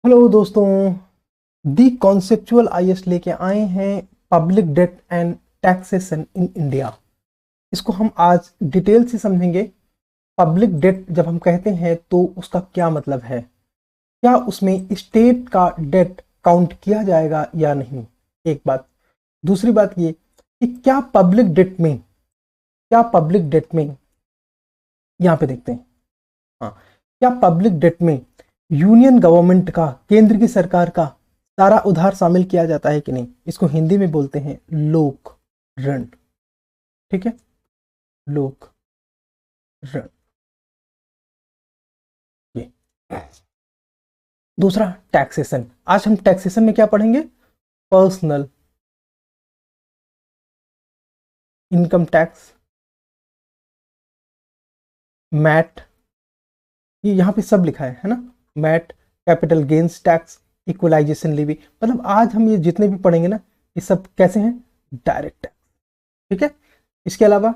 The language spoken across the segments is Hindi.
हेलो दोस्तों, दी कॉन्सेप्चुअल आईएस लेके आए हैं public debt and taxation in India. इसको हम आज डिटेल से समझेंगे। पब्लिक डेट जब हम कहते हैं तो उसका क्या मतलब है, क्या उसमें स्टेट का डेट काउंट किया जाएगा या नहीं, एक बात। दूसरी बात ये कि क्या पब्लिक डेट में यहाँ पे देखते हैं। हाँ, क्या पब्लिक डेट में यूनियन गवर्नमेंट का, केंद्र की सरकार का सारा उधार शामिल किया जाता है कि नहीं। इसको हिंदी में बोलते हैं लोक ऋण। ठीक है, लोक ऋण। ये दूसरा टैक्सेशन। आज हम टैक्सेशन में क्या पढ़ेंगे? पर्सनल इनकम टैक्स, मैट, ये यहाँ पे सब लिखा है ना। MAT, capital gains tax, equalisation levy. मतलब आज हम ये जितने भी पढ़ेंगे ना, ये सब कैसे हैं? Direct tax. ठीक है, इसके अलावा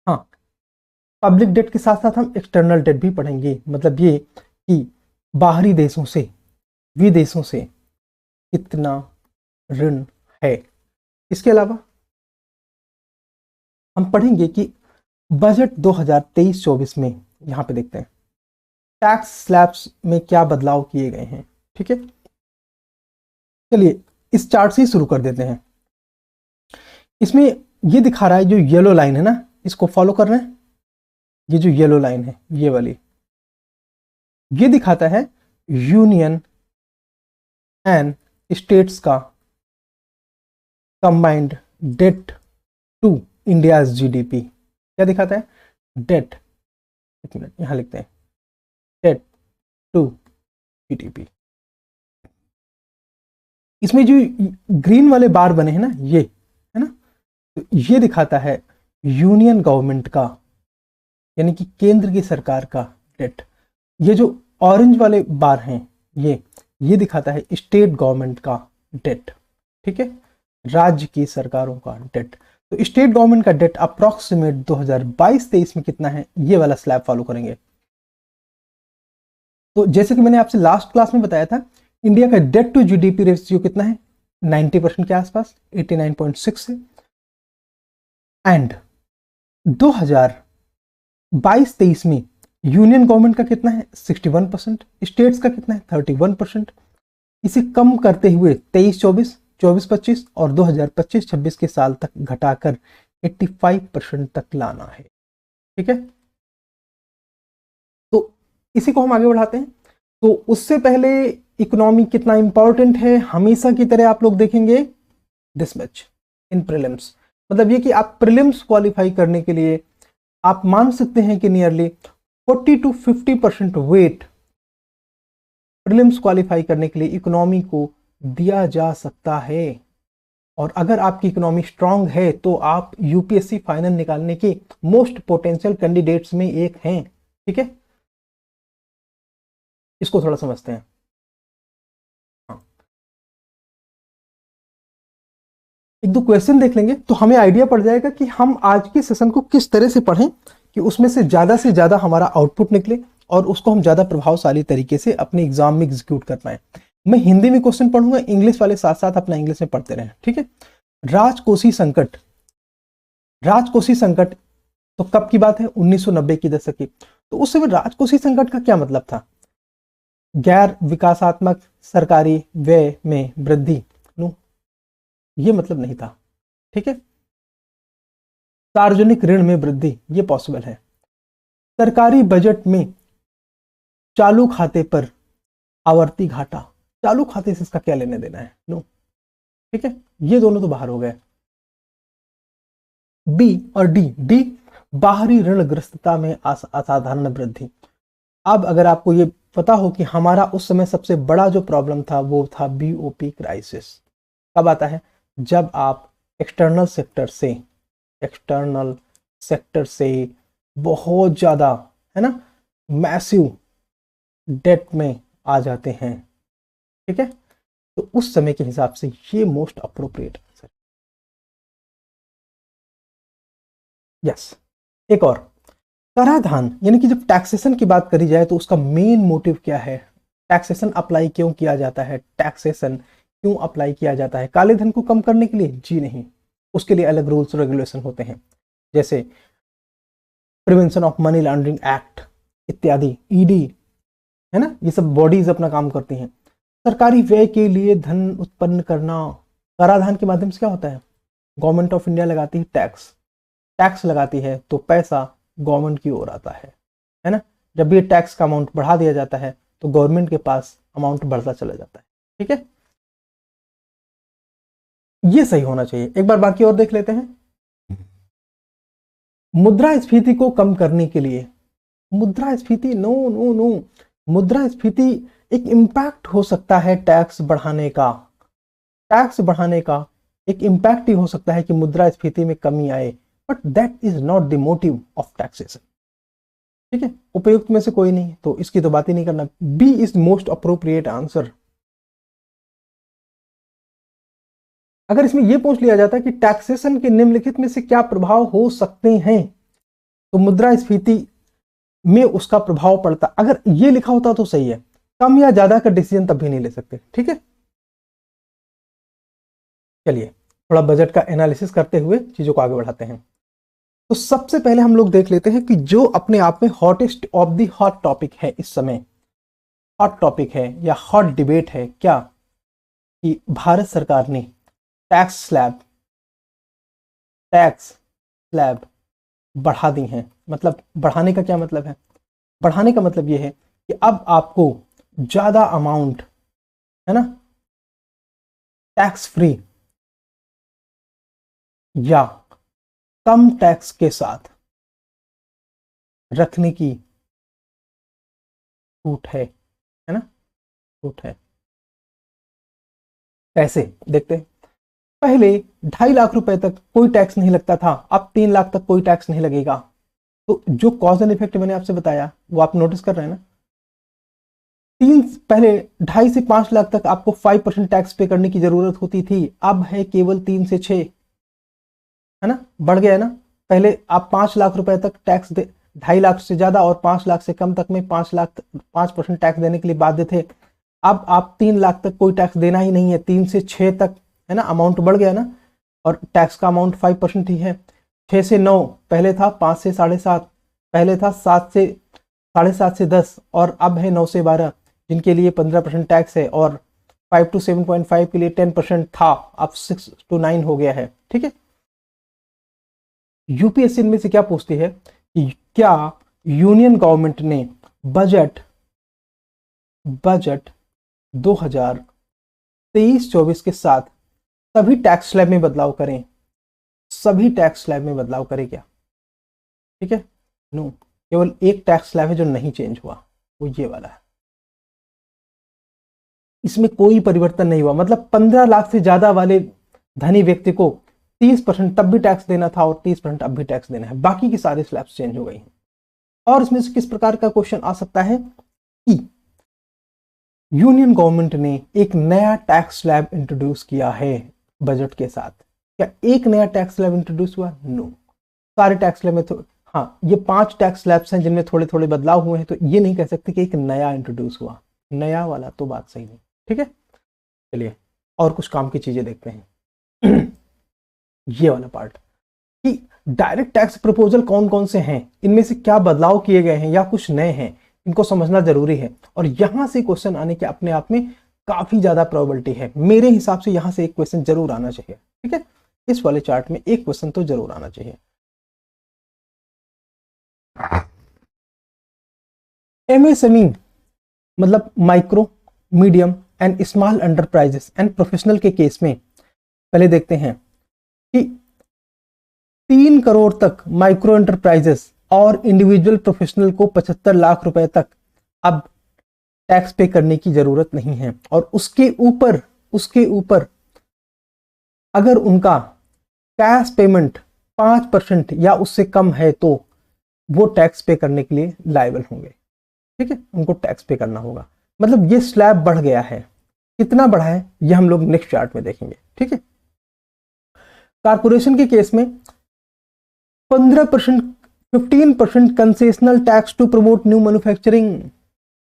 हाँ, पब्लिक डेट के साथ साथ हम एक्सटर्नल डेट भी पढ़ेंगे। मतलब ये कि बाहरी देशों से, विदेशों से कितना ऋण है। इसके अलावा हम पढ़ेंगे कि बजट 2023-24 में, यहाँ पे देखते हैं टैक्स स्लैब्स में क्या बदलाव किए गए हैं। ठीक है, चलिए इस चार्ट से ही शुरू कर देते हैं। इसमें ये दिखा रहा है, जो येलो लाइन है ना, इसको फॉलो कर रहे हैं। ये जो येलो लाइन है, ये वाली, ये दिखाता है यूनियन एंड स्टेट्स का combined debt to India's GDP. क्या दिखाता है? डेट, एक मिनट यहां लिखते हैं, डेट टू जीडीपी। इसमें जो ग्रीन वाले बार बने हैं ना, ये है ना, तो ये दिखाता है यूनियन गवर्नमेंट का, यानी कि केंद्र की सरकार का डेट। ये जो ऑरेंज वाले बार हैं, ये दिखाता है स्टेट गवर्नमेंट का डेट। ठीक है, राज्य की सरकारों का डेट। तो स्टेट गवर्नमेंट का डेट अप्रॉक्सीमेट 2022-23 में कितना है, ये वाला स्लैब फॉलो करेंगे। तो जैसे कि मैंने आपसे लास्ट क्लास में बताया था, इंडिया का डेट टू जीडीपी रेशियो कितना है? 90% के आसपास, 89.6 है। एंड 2022-23 में यूनियन गवर्नमेंट का कितना है? 61%। स्टेट्स का कितना है? 31%। इसे कम करते हुए 23-24, 24-25 और 2025-26 के साल तक घटाकर 85% तक लाना है। ठीक है, तो इसी को हम आगे बढ़ाते हैं। तो उससे पहले इकोनॉमी कितना इंपॉर्टेंट है, हमेशा की तरह आप लोग देखेंगे दिस मच इन प्रीलिम्स। मतलब ये कि आप प्रीलिम्स क्वालिफाई करने के लिए आप मान सकते हैं कि nearly 40 to 50% weight prelims qualify करने के लिए इकोनॉमी को दिया जा सकता है। और अगर आपकी इकोनॉमी स्ट्रांग है तो आप यूपीएससी फाइनल निकालने के मोस्ट पोटेंशियल कैंडिडेट्स में एक हैं। ठीक है, इसको थोड़ा समझते हैं। हाँ, एक दो क्वेश्चन देख लेंगे तो हमें आइडिया पड़ जाएगा कि हम आज के सेशन को किस तरह से पढ़ें कि उसमें से ज्यादा हमारा आउटपुट निकले और उसको हम ज्यादा प्रभावशाली तरीके से अपने एग्जाम में एग्जीक्यूट कर पाए। मैं हिंदी में क्वेश्चन पढ़ूंगा, इंग्लिश वाले साथ साथ अपना इंग्लिश में पढ़ते रहें। ठीक है, राजकोषीय संकट। राजकोषीय संकट तो कब की बात है? 1990 की दशक की। तो उस समय राजकोषीय संकट का क्या मतलब था? गैर विकासात्मक सरकारी व्यय में वृद्धि, ये मतलब नहीं था। ठीक है, सार्वजनिक ऋण में वृद्धि, ये पॉसिबल है। सरकारी बजट में चालू खाते पर आवर्ती घाटा, चालू खाते से इसका क्या लेने देना है? नो। ठीक है, ये दोनों तो बाहर हो गए। बी और डी बाहरी ऋणग्रस्तता में असाधारण वृद्धि। अब अगर आपको ये पता हो कि हमारा उस समय सबसे बड़ा जो प्रॉब्लम था वो था बीओपी क्राइसिस। कब आता है? जब आप एक्सटर्नल सेक्टर से बहुत ज्यादा, है ना, मैसिव डेट में आ जाते हैं। ठीक है, तो उस समय के हिसाब से ये मोस्ट अप्रोप्रिएट आंसर। यस, एक और, कराधान, यानी कि जब टैक्सेशन की बात करी जाए तो उसका मेन मोटिव क्या है? टैक्सेशन अप्लाई क्यों किया जाता है? टैक्सेशन क्यों अप्लाई किया जाता है? काले धन को कम करने के लिए? जी नहीं, उसके लिए अलग रूल्स रेगुलेशन होते हैं, जैसे prevention of money laundering act इत्यादि, ईडी, है ना, ये सब बॉडीज अपना काम करती हैं। सरकारी व्यय के लिए धन उत्पन्न करना, कराधान के माध्यम से क्या होता है? गवर्नमेंट ऑफ इंडिया लगाती है टैक्स, टैक्स लगाती है तो पैसा गवर्नमेंट की ओर आता है ना। जब ये टैक्स का अमाउंट बढ़ा दिया जाता है तो गवर्नमेंट के पास अमाउंट बढ़ता चला जाता है, ठीक है, ये सही होना चाहिए। एक बार बाकी और देख लेते हैं। मुद्रास्फीति को कम करने के लिए, मुद्रास्फीति नो नो नो, मुद्रास्फीति एक इम्पैक्ट हो सकता है टैक्स बढ़ाने का, टैक्स बढ़ाने का एक इम्पैक्ट ही हो सकता है कि मुद्रास्फीति में कमी आए, but that is not the motive of taxation, ठीक है, उपयुक्त में से कोई नहीं है तो इसकी तो बात ही नहीं करना। B is most appropriate answer. अगर इसमें यह पूछ लिया जाता है कि टैक्सेशन के निम्नलिखित में से क्या प्रभाव हो सकते हैं, तो मुद्रास्फीति में उसका प्रभाव पड़ता, अगर ये लिखा होता तो सही है, कम या ज्यादा का डिसीजन तब भी नहीं ले सकते, ठीक है। चलिए थोड़ा बजट का एनालिसिस करते हुए चीजों को आगे बढ़ाते हैं। तो सबसे पहले हम लोग देख लेते हैं कि जो अपने आप में hottest of the hot topic है इस समय, हॉट टॉपिक है या हॉट डिबेट है क्या, कि भारत सरकार ने टैक्स स्लैब बढ़ा दी हैं। मतलब बढ़ाने का क्या मतलब है? बढ़ाने का मतलब यह है कि अब आपको ज्यादा अमाउंट, है ना, टैक्स फ्री या कम टैक्स के साथ रखने की छूट है ना, छूट है। कैसे देखते हैं। पहले 2.5 लाख रुपए तक कोई टैक्स नहीं लगता था, अब 3 लाख तक कोई टैक्स नहीं लगेगा। तो जो कॉज एंड इफेक्ट मैंने आपसे बताया वो आप नोटिस कर रहे हैं ना। पहले 2.5 से 5 लाख तक आपको 5% टैक्स पे करने की जरूरत होती थी, अब है केवल 3 से 6, है ना, बढ़ गया है ना। पहले आप 5 लाख रुपए तक टैक्स दे, 2.5 लाख से ज्यादा और 5 लाख से कम तक में 5% टैक्स देने के लिए बाध्य थे। अब आप 3 लाख तक कोई टैक्स देना ही नहीं है, 3 से 6 तक, है ना, अमाउंट बढ़ गया ना, और टैक्स का अमाउंट 5% ही है। 6 से 9 पहले था, 5 से 7.5 पहले था, 7 से 7.5 से 10 और अब है 9 से 12, जिनके लिए 15% टैक्स है, और 5 to 7.5 के लिए 10% था, अब 6 to 9 हो गया है, ठीक है। यूपीएससी इनमें से क्या पूछती है कि क्या यूनियन गवर्नमेंट ने बजट 2023-24 के साथ सभी टैक्स स्लैब में बदलाव करें, सभी टैक्स स्लैब में बदलाव करें क्या? ठीक है, नो, केवल एक टैक्स स्लैब है जो नहीं चेंज हुआ, वो ये वाला है, इसमें कोई परिवर्तन नहीं हुआ। मतलब 15 लाख से ज्यादा वाले धनी व्यक्ति को 30% तब भी टैक्स देना था और 30% अब भी टैक्स देना है, बाकी की सारी स्लैब्स चेंज हो गई हैं। और इसमें से किस प्रकार का क्वेश्चन आ सकता है कि यूनियन गवर्नमेंट ने एक नया टैक्स स्लैब इंट्रोड्यूस किया है बजट के साथ। क्या एक नया टैक्स स्लैब इंट्रोड्यूस हुआ? नो, सारे टैक्स स्लैब में हाँ, ये 5 टैक्स स्लैब्स हैं जिनमें थोड़े थोड़े बदलाव हुए हैं, तो ये नहीं कह सकते कि एक नया इंट्रोड्यूस हुआ, नया वाला तो बात सही नहीं, ठीक है। चलिए और कुछ काम की चीजें देखते हैं। ये वाला पार्ट कि डायरेक्ट टैक्स प्रपोजल कौन कौन से हैं, इनमें से क्या बदलाव किए गए हैं या कुछ नए हैं, इनको समझना जरूरी है। और यहां से क्वेश्चन आने के अपने आप में काफी ज्यादा प्रोबेबिलिटी है। मेरे हिसाब से यहां से एक क्वेश्चन जरूर आना चाहिए, ठीक है, इस वाले चार्ट में एक क्वेश्चन तो जरूर आना चाहिए। एमएसएमई मतलब micro, medium and small enterprises and professional के केस में पहले देखते हैं कि 3 करोड़ तक माइक्रो एंटरप्राइजेस और इंडिविजुअल प्रोफेशनल को 75 लाख रुपए तक अब टैक्स पे करने की जरूरत नहीं है, और उसके ऊपर अगर उनका कैश पेमेंट 5% या उससे कम है तो वो टैक्स पे करने के लिए लायबल होंगे, ठीक है, उनको टैक्स पे करना होगा। मतलब ये स्लैब बढ़ गया है, कितना बढ़ा है ये हम लोग नेक्स्ट चार्ट में देखेंगे, ठीक है। कारपोरेशन के केस में 15% concessional tax to promote new manufacturing,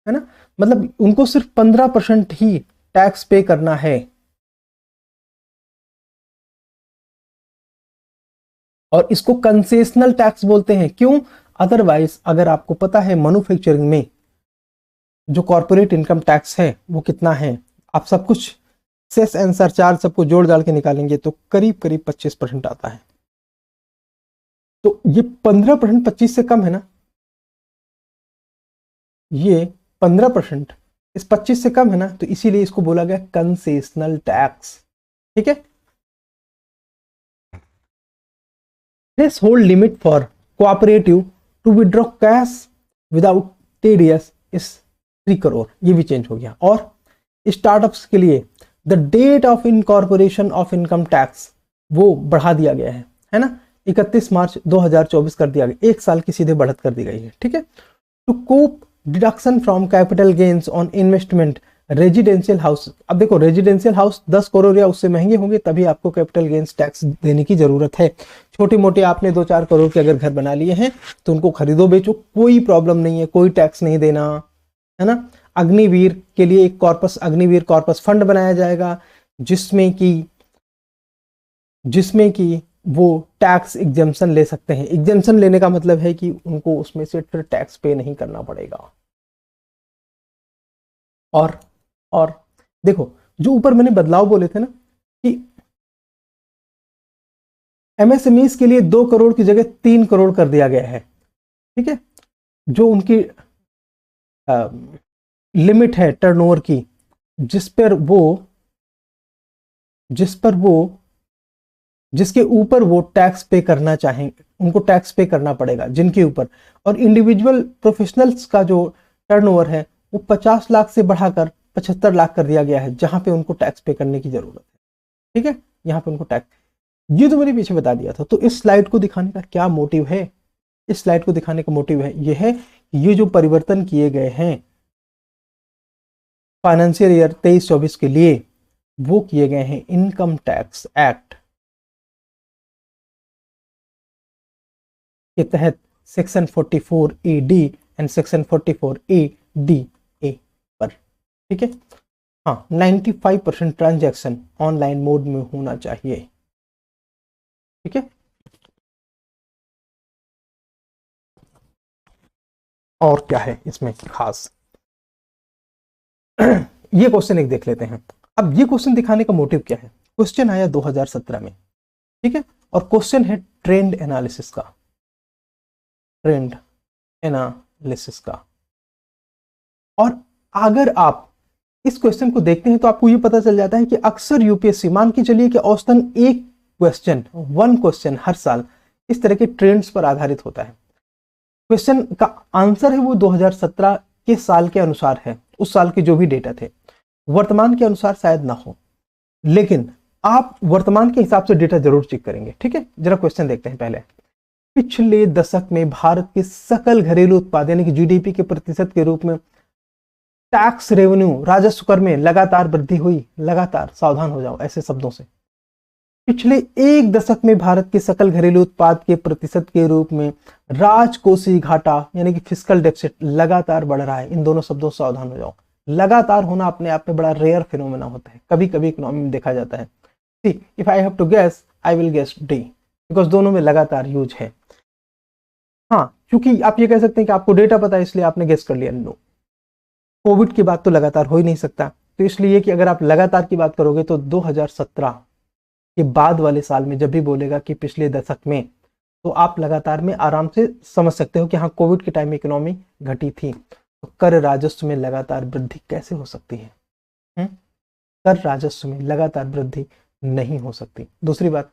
है ना, मतलब उनको सिर्फ 15% ही टैक्स पे करना है। और इसको कंसेशनल टैक्स बोलते हैं। क्यों? अदरवाइज अगर आपको पता है मैन्युफैक्चरिंग में जो कॉर्पोरेट इनकम टैक्स है वो कितना है, आप सब कुछ सेस एंड सरचार्ज सबको जोड़ डाल के निकालेंगे तो करीब करीब 25% आता है। तो ये 15% 25 से कम है ना, ये 15% इस 25 से कम है ना, तो इसीलिए इसको बोला गया कंसेशनल टैक्स। ठीक है। Threshold limit for cooperative to withdraw cash without TDS is 3 crore, ये भी चेंज हो गया। और स्टार्टअप्स के लिए the date of incorporation of income tax वो बढ़ा दिया गया है ना, 31 मार्च 2024 कर दिया गया, 1 साल की सीधे बढ़त कर दी गई है। ठीक है। To cope deduction from capital gains on investment residential house. अब देखो रेजिडेंशियल हाउस 10 करोड़ या उससे महंगे होंगे तभी आपको कैपिटल गेन्स टैक्स देने की जरूरत है। छोटे मोटे आपने 2-4 करोड़ के अगर घर बना लिए हैं तो उनको खरीदो बेचो, कोई प्रॉब्लम नहीं है, कोई टैक्स नहीं देना है ना। अग्निवीर के लिए एक कॉर्पस, अग्निवीर कॉर्पस फंड बनाया जाएगा जिसमें कि वो टैक्स एग्जेम्पशन ले सकते हैं। एग्जेम्पशन लेने का मतलब है कि उनको उसमें से फिर टैक्स पे नहीं करना पड़ेगा। और देखो जो ऊपर मैंने बदलाव बोले थे ना कि एमएसएमईज के लिए 2 करोड़ की जगह 3 करोड़ कर दिया गया है। ठीक है। जो उनकी लिमिट है टर्नओवर की, जिसके ऊपर वो टैक्स पे करना चाहेंगे उनको टैक्स पे करना पड़ेगा जिनके ऊपर। और इंडिविजुअल प्रोफेशनल्स का जो टर्नओवर है वो 50 लाख से बढ़ाकर 75 लाख कर दिया गया है, जहां पे उनको टैक्स पे करने की जरूरत है। ठीक है। यहाँ पे उनको टैक्स, ये तो मैंने पीछे बता दिया था। तो इस स्लाइड को दिखाने का क्या मोटिव है? इस स्लाइड को दिखाने का मोटिव है ये है कि ये जो परिवर्तन किए गए हैं फाइनेंशियल ईयर 23-24 के लिए, वो किए गए हैं इनकम टैक्स एक्ट के तहत section 44A-D and section 44A-D-A पर। ठीक है। हाँ, 95% ट्रांजैक्शन ऑनलाइन मोड में होना चाहिए। ठीक है। और क्या है इसमें खास? ये क्वेश्चन एक देख लेते हैं। अब ये क्वेश्चन दिखाने का मोटिव क्या है? क्वेश्चन आया 2017 में। ठीक है। और क्वेश्चन है ट्रेंड एनालिसिस का, ट्रेंड एनालिसिस का। और अगर आप इस क्वेश्चन को देखते हैं तो आपको ये पता चल जाता है कि अक्सर यूपीएससी, मान के चलिए कि औसतन एक क्वेश्चन, 1 क्वेश्चन हर साल इस तरह के ट्रेंड्स पर आधारित होता है। क्वेश्चन का आंसर है वो 2017 के साल के अनुसार है, उस साल के जो भी डेटा थे। वर्तमान के अनुसार शायद ना हो, लेकिन आप वर्तमान के हिसाब से डेटा जरूर चेक करेंगे। ठीक है। जरा क्वेश्चन देखते हैं पहले। पिछले दशक में भारत के सकल घरेलू उत्पाद यानी कि जीडीपी के प्रतिशत के रूप में टैक्स रेवेन्यू, राजस्व कर में लगातार वृद्धि हुई। लगातार, सावधान हो जाओ ऐसे शब्दों से। पिछले 1 दशक में भारत के सकल घरेलू उत्पाद के प्रतिशत के रूप में राजकोषीय घाटा यानी कि फिस्कल डेफिसिट लगातार बढ़ रहा है। इन दोनों शब्दों से सावधान हो जाओ। लगातार होना अपने आप में बड़ा रेयर फिनोमेना होता है, कभी कभी इकोनॉमी में देखा जाता है। C, if I have to guess I will guess D, because दोनों में लगातार यूज है। हाँ, क्योंकि आप ये कह सकते हैं कि आपको डेटा पता है इसलिए आपने गेस कर लिया। नो, कोविड की बात तो लगातार हो ही नहीं सकता, तो इसलिए कि अगर आप लगातार की बात करोगे तो 2017 के बाद वाले साल में जब भी बोलेगा कि पिछले दशक में, तो आप लगातार में आराम से समझ सकते हो कि हाँ कोविड के टाइम में इकोनॉमी घटी थी। तो कर राजस्व में लगातार वृद्धि कैसे हो सकती है? कर राजस्व में लगातार वृद्धि नहीं हो सकती। दूसरी बात,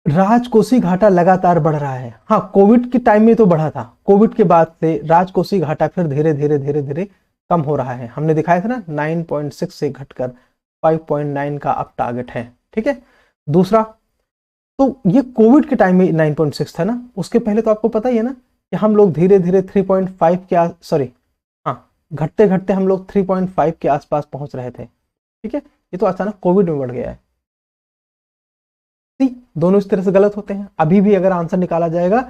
राजकोषीय घाटा लगातार बढ़ रहा है। हाँ, कोविड के टाइम में तो बढ़ा था, कोविड के बाद से राजकोषीय घाटा फिर धीरे धीरे धीरे धीरे कम हो रहा है। हमने दिखाया था ना, 9.6 से घटकर 5.9 का अब टारगेट है। ठीक है। दूसरा, तो ये कोविड के टाइम में 9.6 था ना, उसके पहले तो आपको पता ही है ना कि हम लोग धीरे धीरे 3.5 के हाँ, घटते घटते हम लोग 3.5 के आसपास पहुंच रहे थे। ठीक है। ये तो अचानक कोविड में बढ़ गया है। दोनों इस तरह से गलत होते हैं। अभी भी अगर आंसर निकाला जाएगा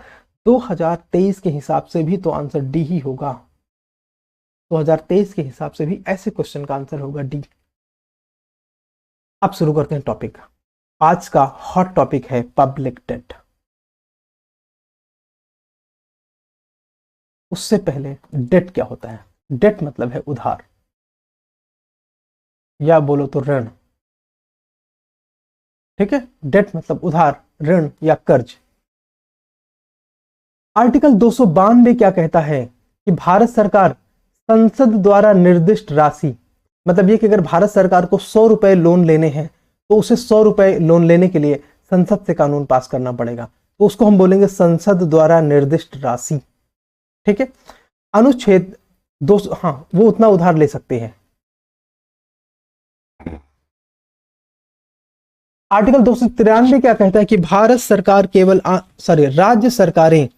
2023 के हिसाब से भी तो आंसर डी ही होगा। 2023 के हिसाब से भी ऐसे क्वेश्चन का आंसर होगा डी। अब शुरू करते हैं टॉपिक। आज का हॉट टॉपिक है पब्लिक डेट। उससे पहले डेट क्या होता है? डेट मतलब है उधार, या बोलो तो ऋण। ठीक है, डेट मतलब उधार, ऋण या कर्ज। आर्टिकल 292 क्या कहता है कि भारत सरकार संसद द्वारा निर्दिष्ट राशि, मतलब ये कि अगर भारत सरकार को 100 रुपए लोन लेने हैं तो उसे 100 रुपए लोन लेने के लिए संसद से कानून पास करना पड़ेगा, तो उसको हम बोलेंगे संसद द्वारा निर्दिष्ट राशि। ठीक है, अनुच्छेद 200, हाँ वो उतना उधार ले सकते हैं। आर्टिकल 293 क्या कहता है कि भारत सरकार केवल राज्य सरकारें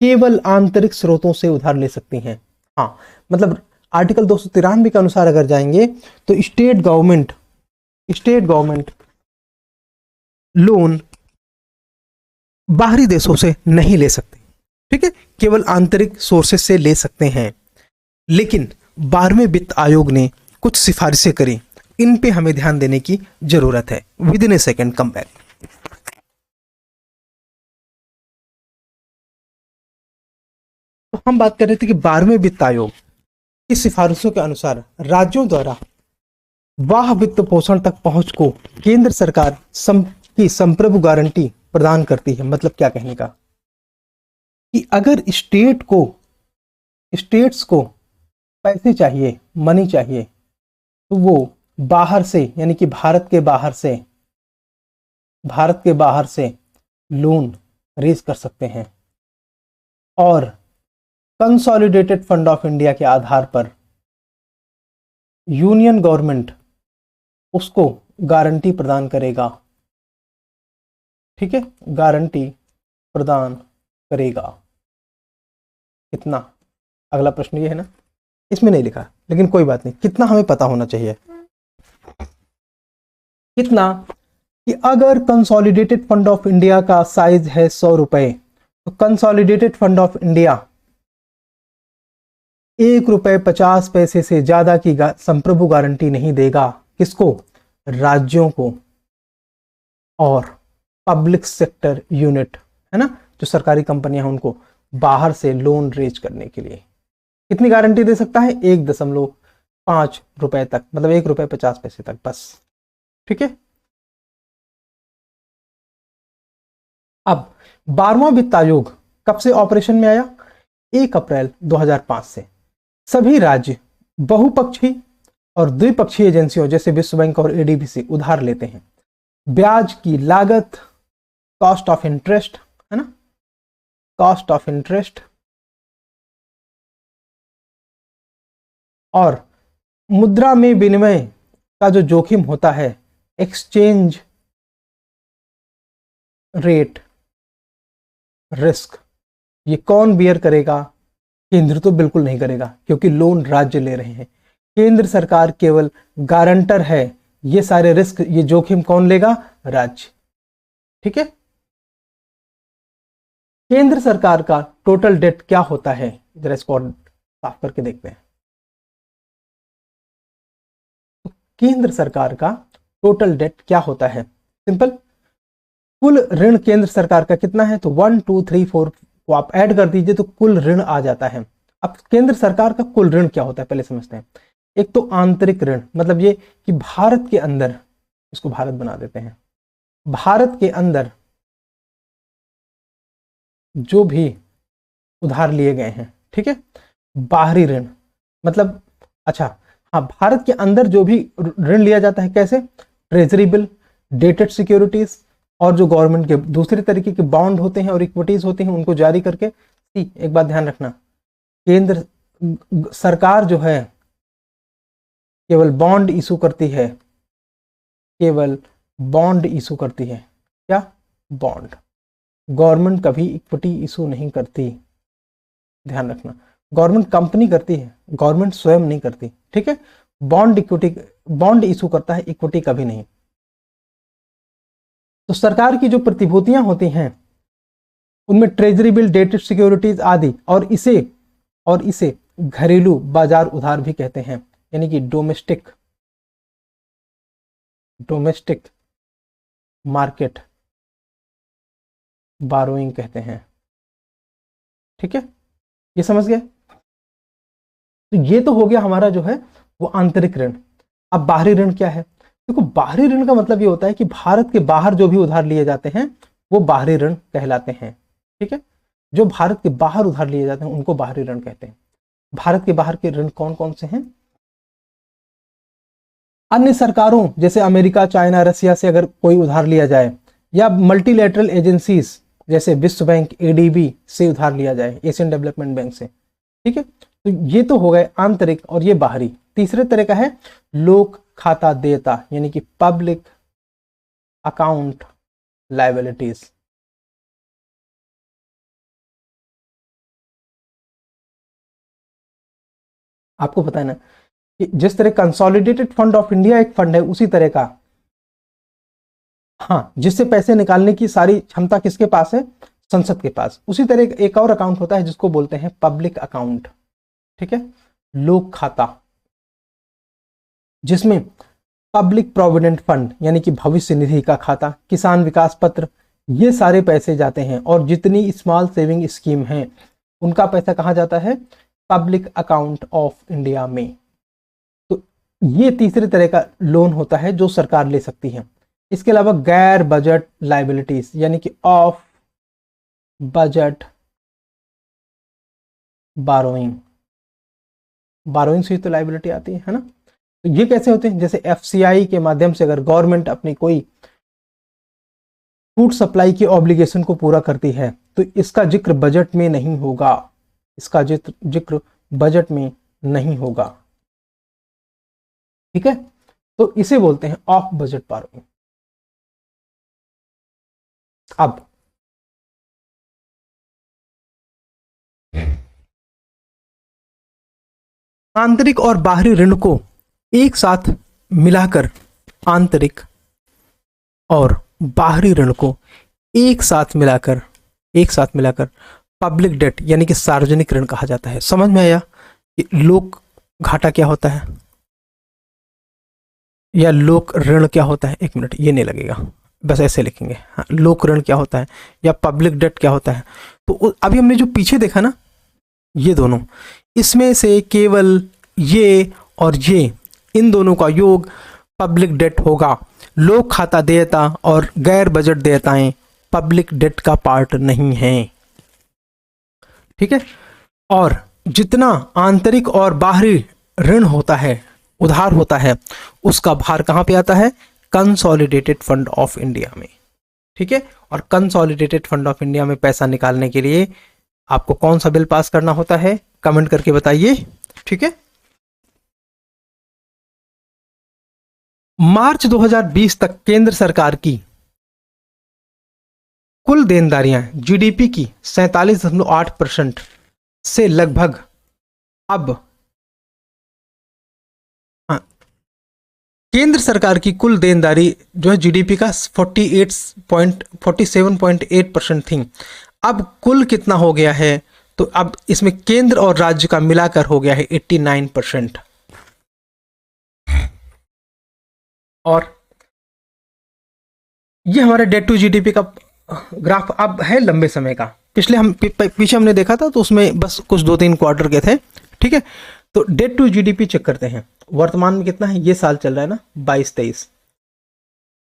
केवल आंतरिक स्रोतों से उधार ले सकती हैं। हाँ, मतलब आर्टिकल 293 के अनुसार अगर जाएंगे तो स्टेट गवर्नमेंट लोन बाहरी देशों से नहीं ले सकते। ठीक है, केवल आंतरिक सोर्सेस से ले सकते हैं। लेकिन 12वें वित्त आयोग ने कुछ सिफारिशें करी, इन पे हमें ध्यान देने की जरूरत है। With in A second come back. तो हम बात कर रहे थे कि 12वें वित्त आयोग की सिफारिशों के अनुसार राज्यों द्वारा वाह वित्त पोषण तक पहुंच को केंद्र सरकार की संप्रभु गारंटी प्रदान करती है। मतलब क्या कहने का कि अगर स्टेट्स को पैसे चाहिए, मनी चाहिए, तो वो बाहर से, यानी कि भारत के बाहर से लोन रेज कर सकते हैं और कंसोलिडेटेड फंड ऑफ इंडिया के आधार पर यूनियन गवर्नमेंट उसको गारंटी प्रदान करेगा। ठीक है, गारंटी प्रदान करेगा। कितना? अगला प्रश्न ये है ना, इसमें नहीं लिखा लेकिन कोई बात नहीं, कितना हमें पता होना चाहिए। कितना कि अगर कंसोलिडेटेड फंड ऑफ इंडिया का साइज है 100 रुपए, तो कंसोलिडेटेड फंड ऑफ इंडिया 1 रुपए 50 पैसे से ज्यादा की संप्रभु गारंटी नहीं देगा। किसको? राज्यों को और पब्लिक सेक्टर यूनिट, है ना, जो सरकारी कंपनियां हैं उनको बाहर से लोन रेज करने के लिए कितनी गारंटी दे सकता है? 1.5 रुपए तक, मतलब 1 रुपए 50 पैसे तक बस। ठीक है, अब 12वां वित्त आयोग कब से ऑपरेशन में आया? 1 अप्रैल 2005 से। सभी राज्य बहुपक्षीय और द्विपक्षीय एजेंसियों जैसे विश्व बैंक और एडीबी से उधार लेते हैं। ब्याज की लागत, कॉस्ट ऑफ इंटरेस्ट, है ना, कॉस्ट ऑफ इंटरेस्ट, और मुद्रा में विनिमय का जो जोखिम होता है, एक्सचेंज रेट रिस्क, ये कौन बियर करेगा? केंद्र तो बिल्कुल नहीं करेगा, क्योंकि लोन राज्य ले रहे हैं। केंद्र सरकार केवल गारंटर है। ये सारे रिस्क, ये जोखिम कौन लेगा? राज्य। ठीक है, केंद्र सरकार का टोटल डेट क्या होता है? जरा इसको साफ करके देखते हैं। तो केंद्र सरकार का टोटल डेट क्या होता है? सिंपल, कुल ऋण केंद्र सरकार का कितना है? तो 1 2 3 4 को आप ऐड कर दीजिए तो कुल ऋण आ जाता है। अब केंद्र सरकार का कुल ऋण क्या होता है पहले समझते हैं। एक तो आंतरिक ऋण, मतलब ये कि भारत के अंदर, इसको भारत बना देते हैं, भारत के अंदर जो भी उधार लिए गए हैं, ठीक है। बाहरी ऋण मतलब, अच्छा हाँ, भारत के अंदर जो भी ऋण लिया जाता है, कैसे? ट्रेजरी बिल, डेटेड सिक्योरिटीज, और जो गवर्नमेंट के दूसरे तरीके के बॉन्ड होते हैं और इक्विटीज होती हैं, उनको जारी करके। एक बात ध्यान रखना, केंद्र सरकार जो है केवल बॉन्ड इशू करती है, केवल बॉन्ड इशू करती है। क्या? बॉन्ड। गवर्नमेंट कभी इक्विटी इशू नहीं करती, ध्यान रखना। गवर्नमेंट कंपनी करती है, गवर्नमेंट स्वयं नहीं करती, ठीक है। बॉन्ड इक्विटी, बॉन्ड इशू करता है, इक्विटी कभी नहीं। तो सरकार की जो प्रतिभूतियां होती हैं उनमें ट्रेजरी बिल, डेटेड सिक्योरिटीज आदि, और इसे घरेलू बाजार उधार भी कहते हैं, यानी कि डोमेस्टिक मार्केट बारोइंग कहते हैं। ठीक है, ये समझ गए। तो ये तो हो गया हमारा जो है वो आंतरिक ऋण। अब बाहरी ऋण क्या है? देखो, बाहरी ऋण का मतलब ये होता है कि भारत के बाहर जो भी उधार लिए जाते हैं वो बाहरी ऋण कहलाते हैं। ठीक है, जो भारत के बाहर उधार लिए जाते हैं उनको बाहरी ऋण कहते हैं। भारत के बाहर के ऋण कौन कौन से हैं? अन्य सरकारों जैसे अमेरिका, चाइना, रसिया से अगर कोई उधार लिया जाए, या मल्टीलैटरल एजेंसीज जैसे विश्व बैंक, एडीबी से उधार लिया जाए, एशियन डेवलपमेंट बैंक से। ठीक है, तो ये तो हो गए आंतरिक और ये बाहरी। तीसरे तरह का है लोक खाता देयता, यानी कि पब्लिक अकाउंट लायबिलिटीज। आपको पता है ना कि जिस तरह कंसोलिडेटेड फंड ऑफ इंडिया एक फंड है, उसी तरह का, हाँ, जिससे पैसे निकालने की सारी क्षमता किसके पास है? संसद के पास। उसी तरह एक और अकाउंट होता है जिसको बोलते हैं पब्लिक अकाउंट। ठीक है, लोक खाता, जिसमें पब्लिक प्रोविडेंट फंड यानी कि भविष्य निधि का खाता, किसान विकास पत्र, ये सारे पैसे जाते हैं। और जितनी स्मॉल सेविंग स्कीम हैं उनका पैसा कहाँ जाता है? पब्लिक अकाउंट ऑफ इंडिया में। तो ये तीसरे तरह का लोन होता है जो सरकार ले सकती है। इसके अलावा गैर बजट लाइबिलिटीज, यानी कि ऑफ बजट बारोइंग से तो लाइबिलिटी आती है ना। तो ये कैसे होते हैं? जैसे एफसीआई के माध्यम से अगर गवर्नमेंट अपनी कोई फूड सप्लाई की ऑब्लिगेशन को पूरा करती है तो इसका जिक्र बजट में नहीं होगा, इसका जिक्र बजट में नहीं होगा। ठीक है, तो इसे बोलते हैं ऑफ बजट बारोइंग। अब आंतरिक और बाहरी ऋण को एक साथ मिलाकर, आंतरिक और बाहरी ऋण को एक साथ मिलाकर पब्लिक डेट यानी कि सार्वजनिक ऋण कहा जाता है। समझ में आया कि लोक घाटा क्या होता है या लोक ऋण क्या होता है? एक मिनट, ये नहीं लगेगा, बस ऐसे लिखेंगे। हाँ, लोक ऋण क्या होता है या पब्लिक डेट क्या होता है। तो अभी हमने जो पीछे देखा ना, ये दोनों, इसमें से केवल ये और ये, इन दोनों का योग पब्लिक डेट होगा। लोक खाता देयता और गैर बजट देयताएं पब्लिक डेट का पार्ट नहीं हैं। ठीक है, और जितना आंतरिक और बाहरी ऋण होता है, उधार होता है, उसका भार कहां पे आता है? कंसोलिडेटेड फंड ऑफ इंडिया में। ठीक है, और कंसोलिडेटेड फंड ऑफ इंडिया में पैसा निकालने के लिए आपको कौन सा बिल पास करना होता है? कमेंट करके बताइए। ठीक है, मार्च 2020 तक केंद्र सरकार की कुल देनदारियां जीडीपी की 47.8% से लगभग अब, हाँ, केंद्र सरकार की कुल देनदारी जो है जीडीपी का 47.8% थी। अब कुल कितना हो गया है? तो अब इसमें केंद्र और राज्य का मिलाकर हो गया है 89%। और ये हमारे डेट टू जीडीपी का ग्राफ अब है लंबे समय का। पीछे हमने देखा था तो उसमें बस कुछ 2-3 क्वार्टर के थे। ठीक है, तो डेट टू जीडीपी चेक करते हैं। वर्तमान में कितना है? ये साल चल रहा है ना 22-23,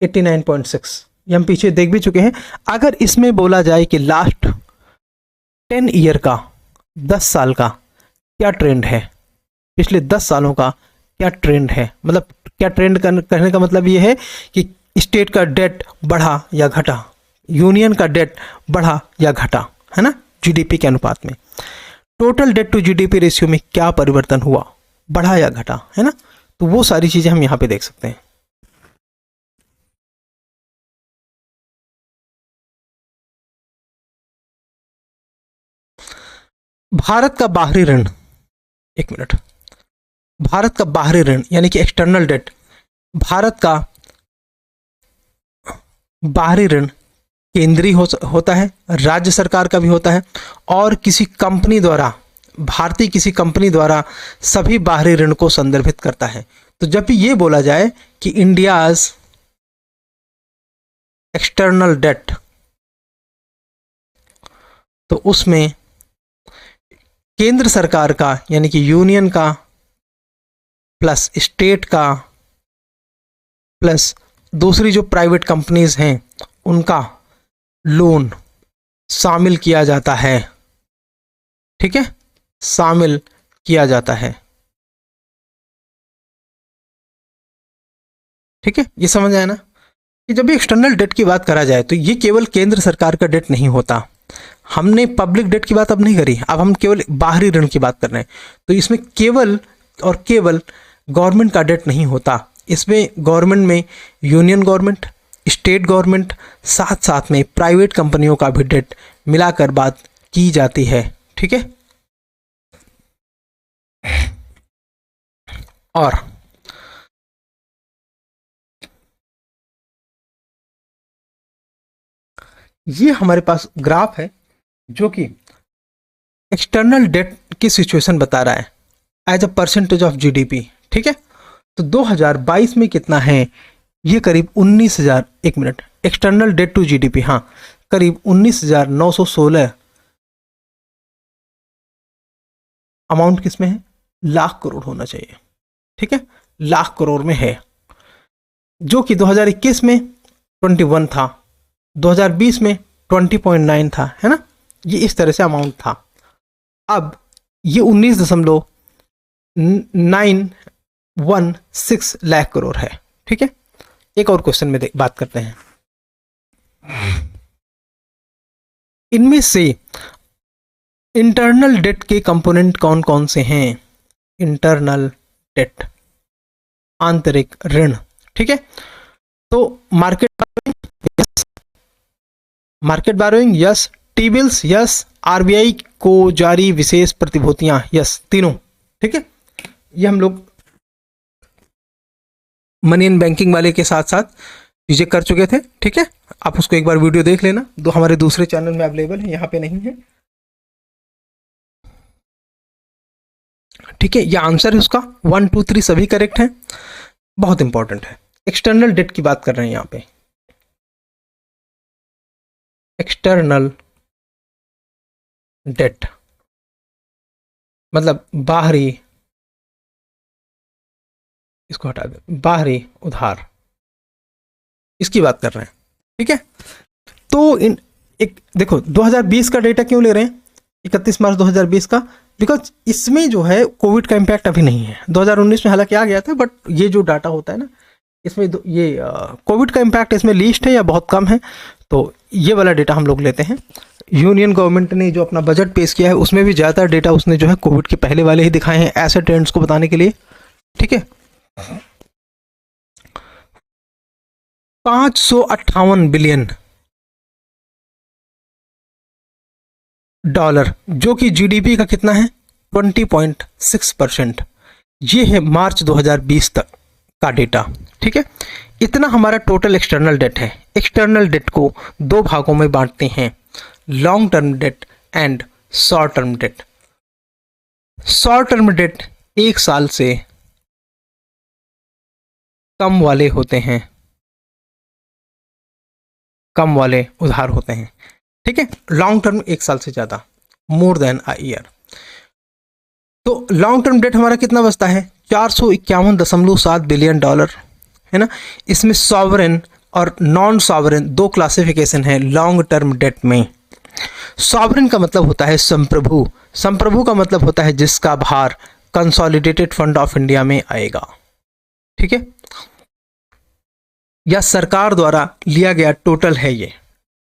89.6, ये हम पीछे देख भी चुके हैं। अगर इसमें बोला जाए कि लास्ट 10 ईयर का, 10 साल का क्या ट्रेंड है, पिछले 10 सालों का क्या ट्रेंड है, मतलब क्या ट्रेंड करने का मतलब ये है कि स्टेट का डेट बढ़ा या घटा, यूनियन का डेट बढ़ा या घटा, है ना, जीडीपी के अनुपात में। Total debt to GDP ratio में क्या परिवर्तन हुआ, बढ़ा या घटा, है ना। तो वो सारी चीजें हम यहां पे देख सकते हैं। भारत का बाहरी ऋण, एक मिनट, भारत का बाहरी ऋण यानी कि एक्सटर्नल डेट, भारत का बाहरी ऋण केंद्रीय होता है, राज्य सरकार का भी होता है, और किसी कंपनी द्वारा भारतीय किसी कंपनी द्वारा सभी बाहरी ऋण को संदर्भित करता है। तो जब भी ये बोला जाए कि इंडियाज एक्सटर्नल डेट, तो उसमें केंद्र सरकार का यानी कि यूनियन का प्लस स्टेट का प्लस दूसरी जो प्राइवेट कंपनीज हैं उनका लोन शामिल किया जाता है। ठीक है, शामिल किया जाता है। ठीक है, ये समझ आया ना कि जब भी एक्सटर्नल डेट की बात करा जाए तो ये केवल केंद्र सरकार का डेट नहीं होता। हमने पब्लिक डेट की बात अब नहीं करी, अब हम केवल बाहरी ऋण की बात कर रहे हैं। तो इसमें केवल और केवल गवर्नमेंट का डेट नहीं होता, इसमें गवर्नमेंट में यूनियन गवर्नमेंट, स्टेट गवर्नमेंट, साथ साथ में प्राइवेट कंपनियों का भी डेट मिलाकर बात की जाती है। ठीक है, और ये हमारे पास ग्राफ है जो कि एक्सटर्नल डेट की सिचुएशन बता रहा है as a percentage of GDP. ठीक है, तो 2022 में कितना है, ये करीब 19,000, एक minute, external debt to GDP, हाँ, करीब 19,916 अमाउंट किसमें है, लाख करोड़ होना चाहिए। ठीक है, लाख करोड़ में है, जो कि 2021 में 21 था, 2020 में 20.9 था, है ना, ये इस तरह से अमाउंट था। अब ये 19.916 लाख करोड़ है। ठीक है, एक और क्वेश्चन में बात करते हैं। इनमें से इंटरनल डेट के कंपोनेंट कौन कौन से हैं, इंटरनल डेट, आंतरिक ऋण। ठीक है, तो market burrowing yes, T bills yes, RBI को जारी विशेष प्रतिभूतियां यस, तीनों। ठीक है, ये हम लोग मनी एंड बैंकिंग वाले के साथ साथ चीजें कर चुके थे। ठीक है, आप उसको एक बार वीडियो देख लेना, दो हमारे दूसरे चैनल में अवेलेबल है, यहाँ पे नहीं है। ठीक है, ये आंसर है उसका, 1 2 3 सभी करेक्ट हैं, बहुत इंपॉर्टेंट है। एक्सटर्नल डेट की बात कर रहे हैं यहाँ पे, एक्सटर्नल डेट मतलब बाहरी, इसको हटा दे, बाहरी उधार, इसकी बात कर रहे हैं। ठीक है, तो एक देखो 2020 का डेटा क्यों ले रहे हैं, 31 मार्च 2020 का, बिकॉज इसमें जो है कोविड का इम्पैक्ट अभी नहीं है। 2019 में हालांकि आ गया था, बट ये जो डाटा होता है ना, इसमें ये कोविड का इम्पैक्ट इसमें लीस्ट है या बहुत कम है, तो ये वाला डेटा हम लोग लेते हैं। यूनियन गवर्नमेंट ने जो अपना बजट पेश किया है उसमें भी ज़्यादा डेटा उसने जो है कोविड के पहले वाले ही दिखाए हैं, ऐसे ट्रेंड्स को बताने के लिए। ठीक है, 558 बिलियन डॉलर, जो कि जीडीपी का कितना है, 20.6%। ये है मार्च 2020 तक का डेटा। ठीक है, इतना हमारा टोटल एक्सटर्नल डेट है। एक्सटर्नल डेट को दो भागों में बांटते हैं, long term debt and short term debt. Short term debt 1 साल से कम वाले होते हैं, कम वाले उधार होते हैं। ठीक है, लॉन्ग टर्म 1 साल से ज़्यादा, मोर देन अ ईयर। तो लॉन्ग टर्म डेट हमारा कितना बचता है, 451.7 बिलियन डॉलर, है ना। इसमें सॉवरेन और नॉन सॉवरेन दो क्लासिफिकेशन है लॉन्ग टर्म डेट में। सॉवरेन का मतलब होता है संप्रभु, संप्रभु का मतलब होता है जिसका भार कंसोलिडेटेड फंड ऑफ इंडिया में आएगा। ठीक है, या सरकार द्वारा लिया गया टोटल है ये।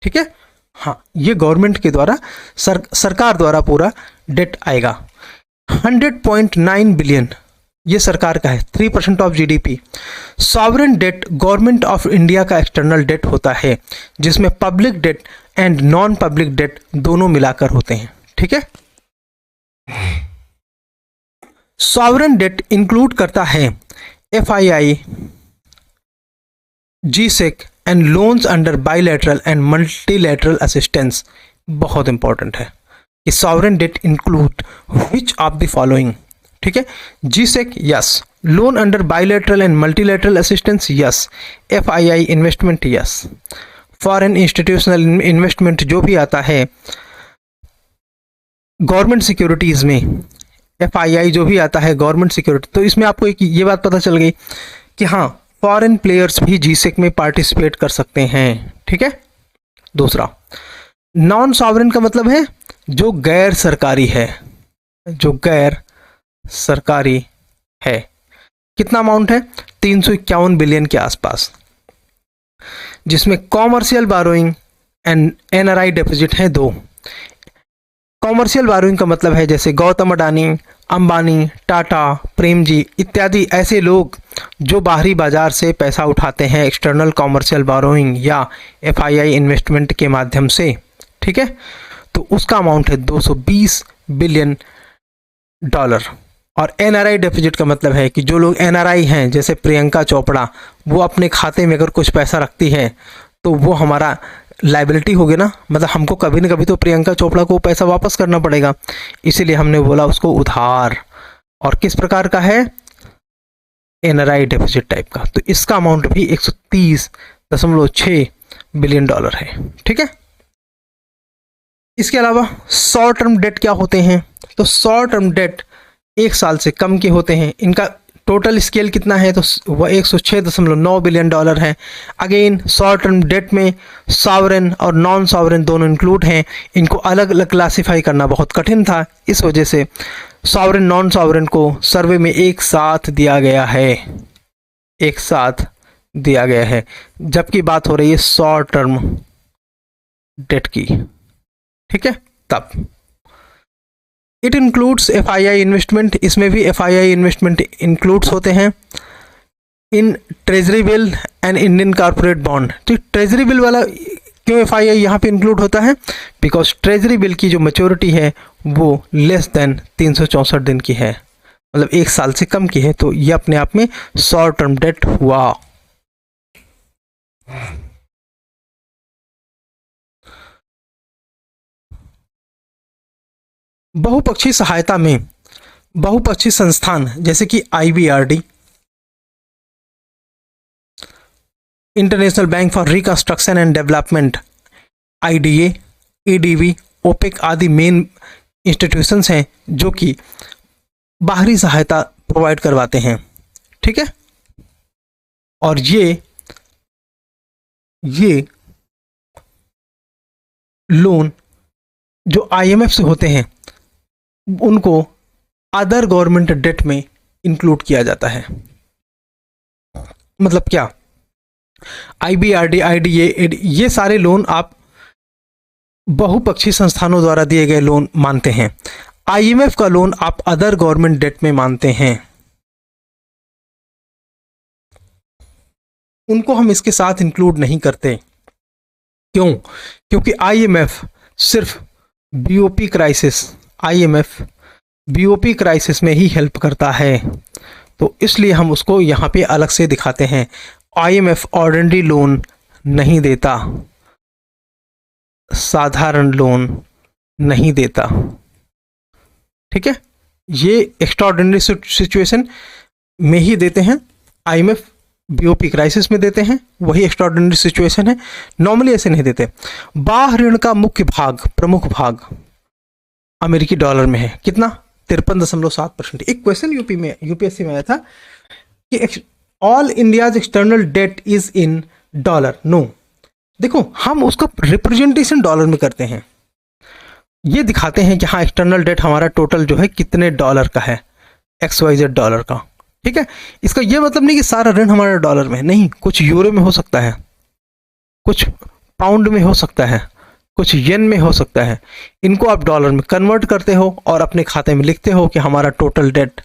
ठीक है, हाँ, ये गवर्नमेंट के द्वारा सरकार द्वारा पूरा डेट आएगा। 100.9 बिलियन ये सरकार का है, 3% ऑफ GDP. Sovereign debt government of India का एक्सटर्नल डेट होता है, जिसमें public debt and non public debt दोनों मिलाकर होते हैं। ठीक है, सॉवरेन डेट इंक्लूड करता है FII, GSEC and loans under bilateral and multilateral assistance. बहुत इंपॉर्टेंट है, कि sovereign debt include which of the following, ठीक है। GSec yes, loan under bilateral and multilateral assistance yes, FII investment yes, foreign institutional investment जो भी आता है गवर्नमेंट सिक्योरिटीज में, एफआईआई जो भी आता है गवर्नमेंट सिक्योरिटी, तो इसमें आपको एक ये बात पता चल गई कि हाँ फॉरेन प्लेयर्स भी जीसेक में पार्टिसिपेट कर सकते हैं, ठीक है। दूसरा, नॉन सॉवरेन का मतलब है जो गैर सरकारी है, जो गैर सरकारी है। कितना अमाउंट है? 351 बिलियन के आसपास, जिसमें commercial burrowing and NRI deposit है 2। कॉमर्शियल बारोइंग का मतलब है जैसे गौतम अडानी, अंबानी, टाटा, प्रेम जी इत्यादि ऐसे लोग जो बाहरी बाजार से पैसा उठाते हैं एक्सटर्नल कॉमर्शियल बारोइंग या एफआईआई इन्वेस्टमेंट के माध्यम से, ठीक है। तो उसका अमाउंट है 220 बिलियन डॉलर। और एनआरआई डिपॉजिट का मतलब है कि जो लोग एनआरआई हैं जैसे प्रियंका चोपड़ा, वो अपने खाते में अगर कुछ पैसा रखती है तो वो हमारा लाइबिलिटी होगी ना, मतलब हमको कभी न कभी तो प्रियंका चोपड़ा को पैसा वापस करना पड़ेगा, इसीलिए हमने बोला उसको उधार। और किस प्रकार का है? एनआरआई डिपॉजिट टाइप का। तो इसका अमाउंट भी 130.6 बिलियन डॉलर है, ठीक है। इसके अलावा शॉर्ट टर्म डेट क्या होते हैं? तो शॉर्ट टर्म डेट 1 साल से कम के होते हैं। इनका टोटल स्केल कितना है? तो वह 106.9 बिलियन डॉलर है। अगेन शॉर्ट टर्म डेट में सॉवरेन और नॉन सॉवरेन दोनों इंक्लूड हैं। इनको अलग अलग क्लासिफाई करना बहुत कठिन था, इस वजह से सॉवरेन नॉन सॉवरेन को सर्वे में एक साथ दिया गया है, एक साथ दिया गया है, जबकि बात हो रही है शॉर्ट टर्म डेट की, ठीक है। तब इट इंक्लूड्स एफआईआई इन्वेस्टमेंट, इसमें भी एफआईआई इन्वेस्टमेंट इंक्लूड्स होते हैं in treasury bill and Indian corporate bond. तो ट्रेजरी बिल वाला क्यों एफआईआई यहाँ पे इंक्लूड होता है? बिकॉज ट्रेजरी बिल की जो मैच्योरिटी है वो लेस देन 364 दिन की है, मतलब 1 साल से कम की है, तो ये अपने आप में शॉर्ट टर्म डेट हुआ। बहुपक्षीय सहायता में बहुपक्षीय संस्थान जैसे कि IBRD, international bank for reconstruction and development, IDA, ADB, OPEC आदि मेन इंस्टीट्यूशंस हैं जो कि बाहरी सहायता प्रोवाइड करवाते हैं, ठीक है। और ये लोन जो आईएमएफ से होते हैं उनको अदर गवर्नमेंट डेट में इंक्लूड किया जाता है। मतलब क्या? आईबीआरडी, आईडीए, ये सारे लोन आप बहुपक्षीय संस्थानों द्वारा दिए गए लोन मानते हैं। आईएमएफ का लोन आप अदर गवर्नमेंट डेट में मानते हैं, उनको हम इसके साथ इंक्लूड नहीं करते। क्यों? क्योंकि आईएमएफ सिर्फ BOP crisis, IMF BOP crisis में ही हेल्प करता है, तो इसलिए हम उसको यहाँ पे अलग से दिखाते हैं। आईएमएफ ऑर्डिनरी लोन नहीं देता, साधारण लोन नहीं देता, ठीक है। ये एक्स्ट्राऑर्डिनरी सिचुएशन में ही देते हैं, आईएमएफ बीओपी क्राइसिस में देते हैं, वही एक्स्ट्राऑर्डिनरी सिचुएशन है, नॉर्मली ऐसे नहीं देते। बाह्य ऋण का मुख्य भाग, प्रमुख भाग अमेरिकी डॉलर में है, कितना? 53.7%। एक क्वेश्चन यूपीएससी में आया था कि all India's external debt is in dollar. No, देखो हम उसका रिप्रेजेंटेशन डॉलर में करते हैं, ये दिखाते हैं कि हाँ एक्सटर्नल डेट हमारा टोटल जो है कितने डॉलर का है, XYZ डॉलर का, ठीक है। इसका ये मतलब नहीं कि सारा ऋण हमारा डॉलर में है, नहीं, कुछ यूरो में हो सकता है, कुछ पाउंड में हो सकता है, कुछ येन में हो सकता है। इनको आप डॉलर में कन्वर्ट करते हो और अपने खाते में लिखते हो कि हमारा टोटल डेट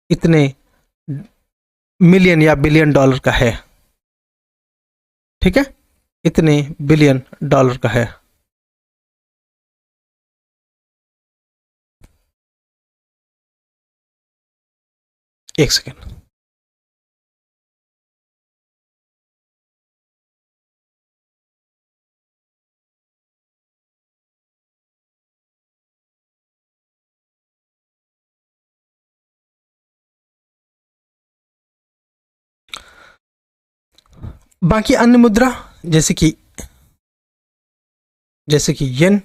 इतने मिलियन या बिलियन डॉलर का है, ठीक है, इतने बिलियन डॉलर का है। एक सेकेंड। बाकी अन्य मुद्रा जैसे कि येन,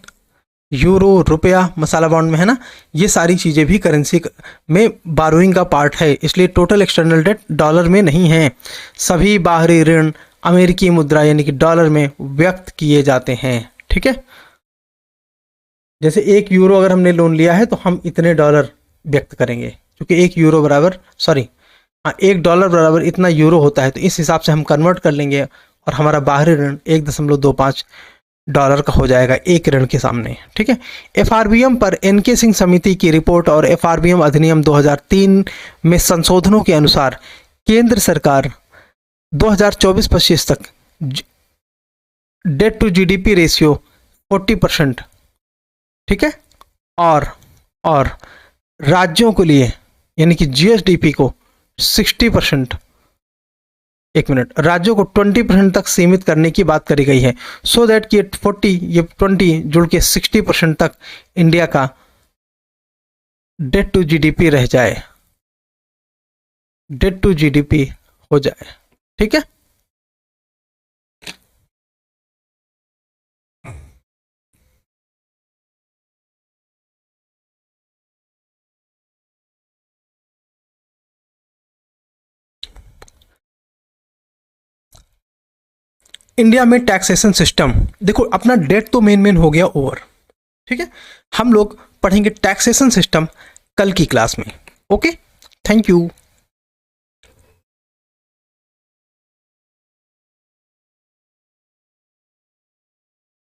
यूरो, रुपया मसाला बॉन्ड में है ना, ये सारी चीज़ें भी करेंसी में बारोइंग का पार्ट है, इसलिए टोटल एक्सटर्नल डेट डॉलर में नहीं है। सभी बाहरी ऋण अमेरिकी मुद्रा यानी कि डॉलर में व्यक्त किए जाते हैं। ठीक है, जैसे 1 यूरो अगर हमने लोन लिया है तो हम इतने डॉलर व्यक्त करेंगे, क्योंकि 1 यूरो बराबर 1 डॉलर बराबर इतना यूरो होता है, तो इस हिसाब से हम कन्वर्ट कर लेंगे और हमारा बाहरी ऋण 1.25 डॉलर का हो जाएगा एक ऋण के सामने। ठीक है, एफआरबीएम पर एनके सिंह समिति की रिपोर्ट और एफआरबीएम अधिनियम 2003 में संशोधनों के अनुसार केंद्र सरकार 2024-25 तक डेट टू जीडीपी रेशियो 40%, ठीक है, और राज्यों के लिए यानी कि जीएसडीपी को 60%, राज्यों को 20% तक सीमित करने की बात करी गई है, सो दैट कि 20 जुड़ के 60% तक इंडिया का डेट टू जीडीपी रह जाए, डेट टू जीडीपी हो जाए। ठीक है, इंडिया में टैक्सेशन सिस्टम, देखो अपना डेट तो मेन हो गया ओवर। ठीक है, हम लोग पढ़ेंगे टैक्सेशन सिस्टम कल की क्लास में। Okay, thank you.